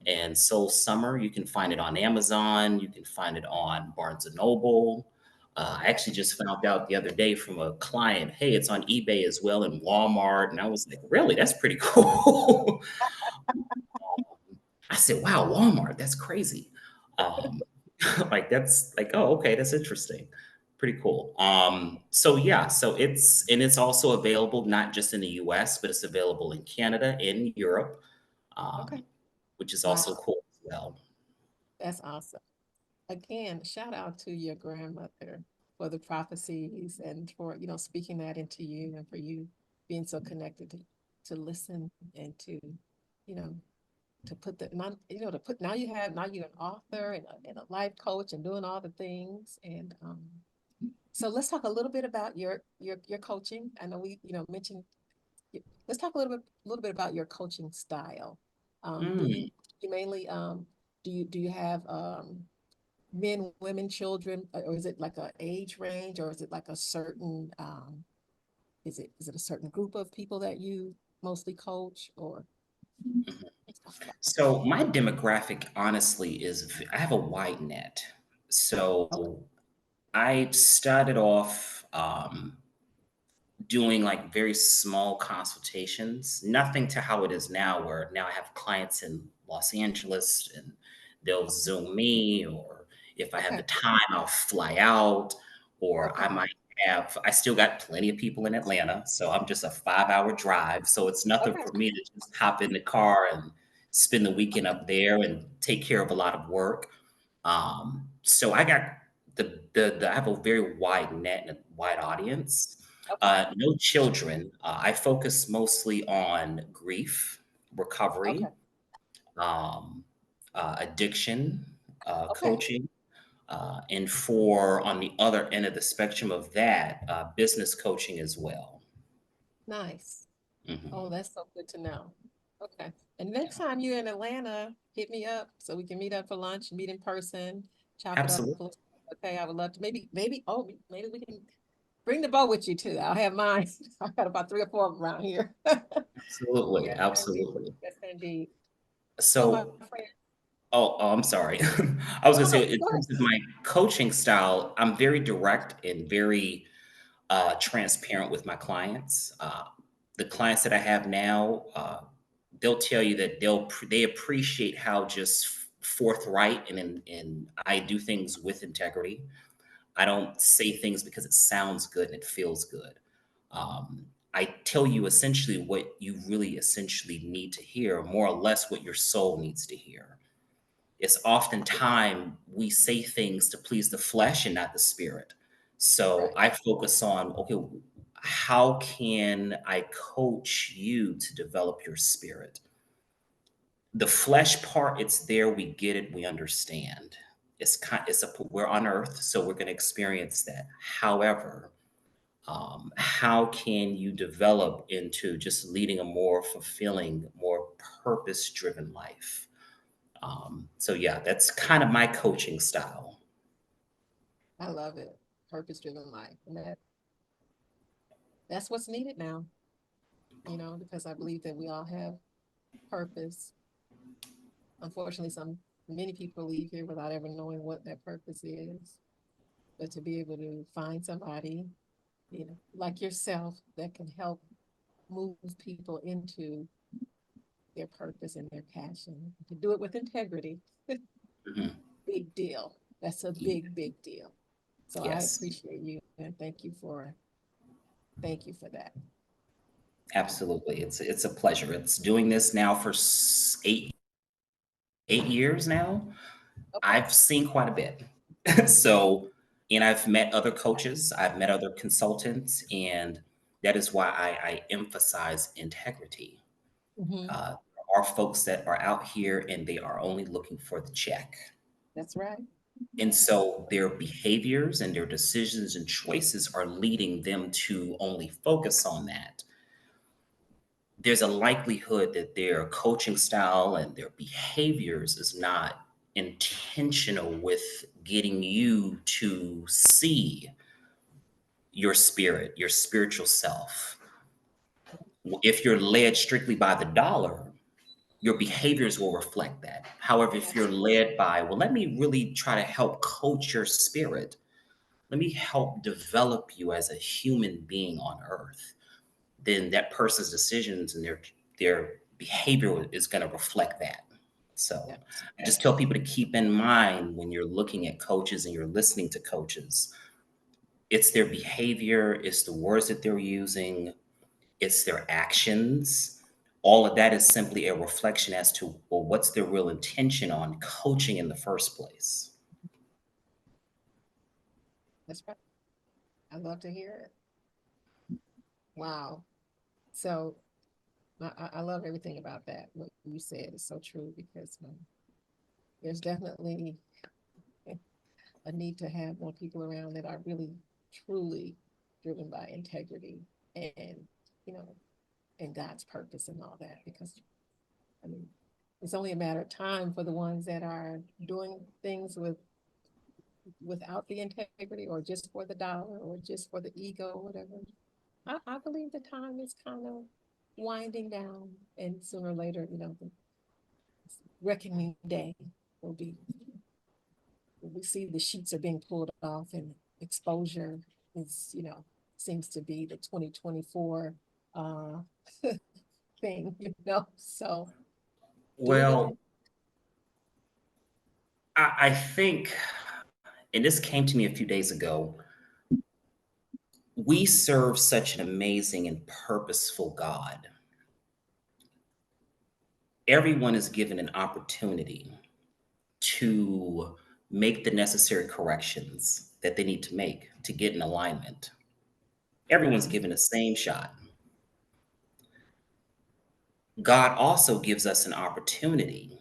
and Soul Summer, you can find it on Amazon. You can find it on Barnes and Noble. I Okay. actually just found out the other day from a client, hey, it's on eBay as well and Walmart. And I was like, really? That's pretty cool. I said, wow, Walmart, that's crazy. Um, like that's like, oh, okay, that's interesting. Pretty cool. So yeah, so it's also available not just in the US, but it's available in Canada, in Europe, Okay. which is also Wow. cool as well. That's awesome. Again, shout out to your grandmother for the prophecies and for, speaking that into you and for you being so connected to listen and you know, to put the not to put now you're an author and a life coach and doing all the things and so let's talk a little bit about your coaching. I know we mentioned let's talk a little bit about your coaching style. Do Mm. you mainly do you have men, women, children, or is it like a age range, or is it like a certain is it a certain group of people that you mostly coach, or let's talk about So my demographic, honestly, I have a wide net. okay. So I started off doing like very small consultations, nothing to how it is now, where now I have clients in Los Angeles and they'll Zoom me, or if I have the Okay. time, I'll fly out, or Okay. I still got plenty of people in Atlanta. So I'm just a 5 hour drive. So it's nothing Okay. for me to just hop in the car and spend the weekend up there and take care of a lot of work. So I got I have a very wide net and a wide audience. Okay. No children. I focus mostly on grief, Okay. recovery, um, addiction Okay, coaching, and for on the other end of the spectrum of that, business coaching as well. nice. Oh, Mhm. that's so good to know. Okay. And next time you're in Atlanta, hit me up so we can meet up for lunch, meet in person, chop it up. Absolutely, Okay, I would love to. Maybe we can bring the boat with you too. I'll have mine. I've got about three or four of them around here. absolutely, Yes, indeed. absolutely. Yes, indeed. So my So, friend, I'm sorry. I was no, gonna no, say, in go ahead. terms of my coaching style, I'm very direct and very transparent with my clients. The clients that I have now, they'll tell you that they appreciate how just forthright and I do things with integrity. I don't say things because it sounds good and it feels good. Um, I tell you essentially what you really essentially need to hear, more or less what your soul needs to hear. It's oftentimes we say things to please the flesh and not the spirit. So Right. I focus on, okay, how can I coach you to develop your spirit? The flesh part, it's there, we get it, we understand. We're on earth, so we're going to experience that. However, how can you develop into just leading a more fulfilling, more purpose-driven life? So yeah, that's kind of my coaching style. I love it. Purpose-driven life. And that's what's needed now, because I believe that we all have purpose. Unfortunately, many people leave here without ever knowing what that purpose is. But to be able to find somebody, like yourself, that can help move people into their purpose and their passion, to do it with integrity, Mhm. big deal. That's a Ye- big, big deal. So I Yes, appreciate you and thank you for that. absolutely. It's a pleasure. It's doing this now for 8 years now. Okay. I've seen quite a bit. So, and I've met other coaches, I've met other consultants, and that is why I emphasize integrity. Hmm. There are folks that are out here and they are only looking for the check. That's right. And so their behaviors and their decisions and choices are leading them to only focus on that. There's a likelihood that their coaching style and their behaviors is not intentional with getting you to see your spirit, your spiritual self. If you're led strictly by the dollar, your behaviors will reflect that. However, if you're Absolutely. led by, well, let me really try to help coach your spirit, let me help develop you as a human being on earth, then that person's decisions and their behavior is going to reflect that. So Yes. I just tell people to keep in mind when you're looking at coaches and you're listening to coaches, it's their behavior, it's the words that they're using, it's their actions. All of that is simply a reflection as to, well, what's their real intention on coaching in the first place. That's right. I love to hear it. Wow. So I love everything about that. What you said is so true because there's definitely a need to have more people around that are really, truly driven by integrity and, you know, and God's purpose and all that. Because, I mean, it's only a matter of time for the ones that are doing things without the integrity or just for the dollar or just for the ego or whatever. I believe the time is kind of winding down, and sooner or later, the reckoning day will be. We see the sheets are being pulled off, and exposure is, seems to be the 2024 uh, thing, So do it with Well, I think, and this came to me a few days ago, we serve such an amazing and purposeful God. Everyone is given an opportunity to make the necessary corrections that they need to make to get in alignment. Everyone's Mhm. given the same shot. God also gives us an opportunity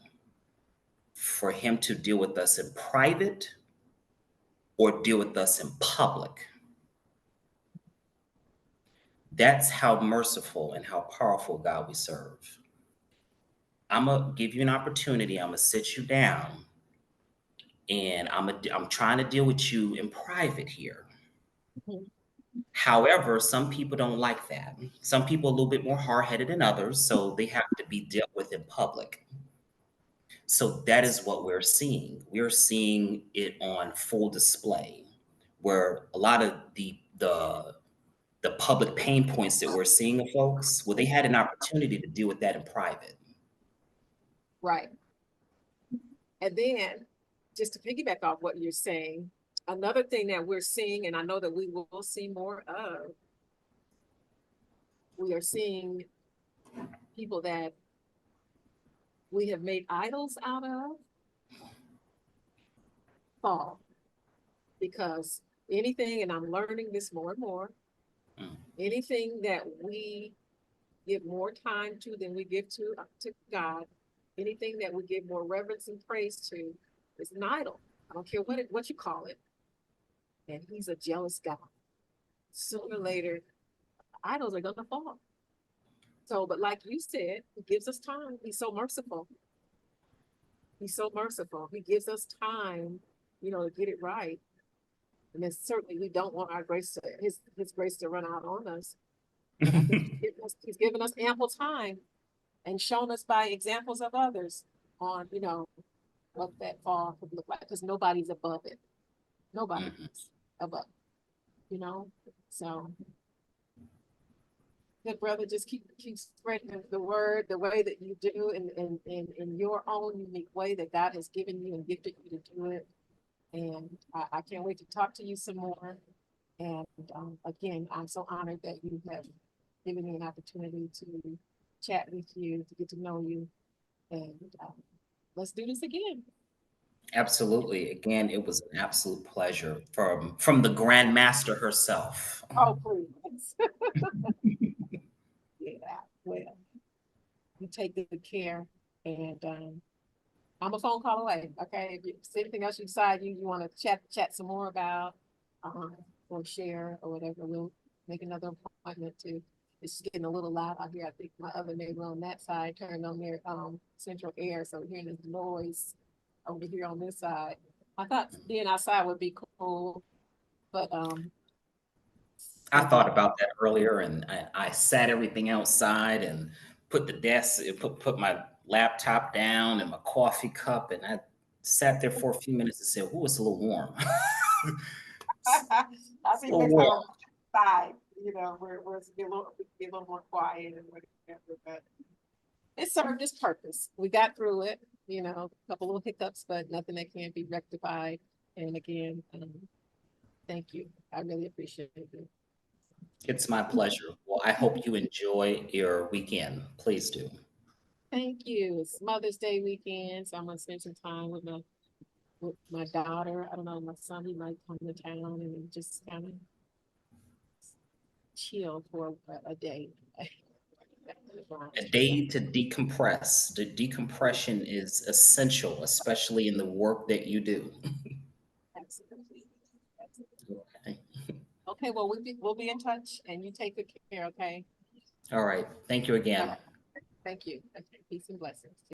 for him to deal with us in private or deal with us in public. That's how merciful and how powerful God we serve. I'm gonna give you an opportunity. I'm gonna sit you down, and I'm trying to deal with you in private here. Mhm. However, some people don't like that. Some people are a little bit more hard-headed than others, so they have to be dealt with in public. So that is what we're seeing. We're seeing it on full display, where a lot of the public pain points that we're seeing of folks, well, they had an opportunity to deal with that in private. Right. And then, just to piggyback off what you're saying, another thing that we're seeing, and I know that we will see more of, we are seeing people that we have made idols out of fall. Because anything, and I'm learning this more and more, Mm. anything that we give more time to than we give to God, anything that we give more reverence and praise to is an idol. I don't care what you call it. And he's a jealous God. Sooner or later, idols are gonna fall. So, but like you said, he gives us time. He's so merciful. He's so merciful. He gives us time, to get it right. And then certainly we don't want our grace to his grace to run out on us. But I think he's given us ample time and shown us by examples of others on, what that fall could look like. Because nobody's above it. Nobody's Mhm. above, you know. So good brother, just keep spreading the word the way that you do in your own unique way that God has given you and gifted you to do it. And I can't wait to talk to you some more. And again, I'm so honored that you have given me an opportunity to chat with you, to get to know you. And let's do this again. Absolutely. Again, it was an absolute pleasure from the Grandmaster herself. Oh, please. Yeah, well, you take good care. And I'm a phone call away. Okay. If there's anything else you decide you want to chat some more about, um, or share or whatever, we'll make another appointment to. It's getting a little loud out here. I think my other neighbor on that side turned on their central air, so we're hearing this noise over here on this side. I thought being outside would be cool, but I thought yeah. about that earlier, and I sat everything outside and put the desk, put my laptop down and my coffee cup, and I sat there for a few minutes and said, "Oh, it's a little warm." I It's a think little next time warm. I'm outside, where it's be a little more quiet and whatever, but it served its purpose. We got through it, a couple little hiccups, but nothing that can't be rectified. And again, thank you. I really appreciate it. It's my pleasure. Well, I hope you enjoy your weekend. Please do. Thank you. It's Mother's Day weekend, so I'm gonna spend some time with my daughter. I don't know, my son, he might come to town and just kind of chill for a day. A day to decompress. The decompression is essential, especially in the work that you do. Absolutely. Absolutely. Okay. Okay, well, we'll be in touch and you take good care, okay? All right. Thank you All again. right. Thank you. Okay, peace and blessings.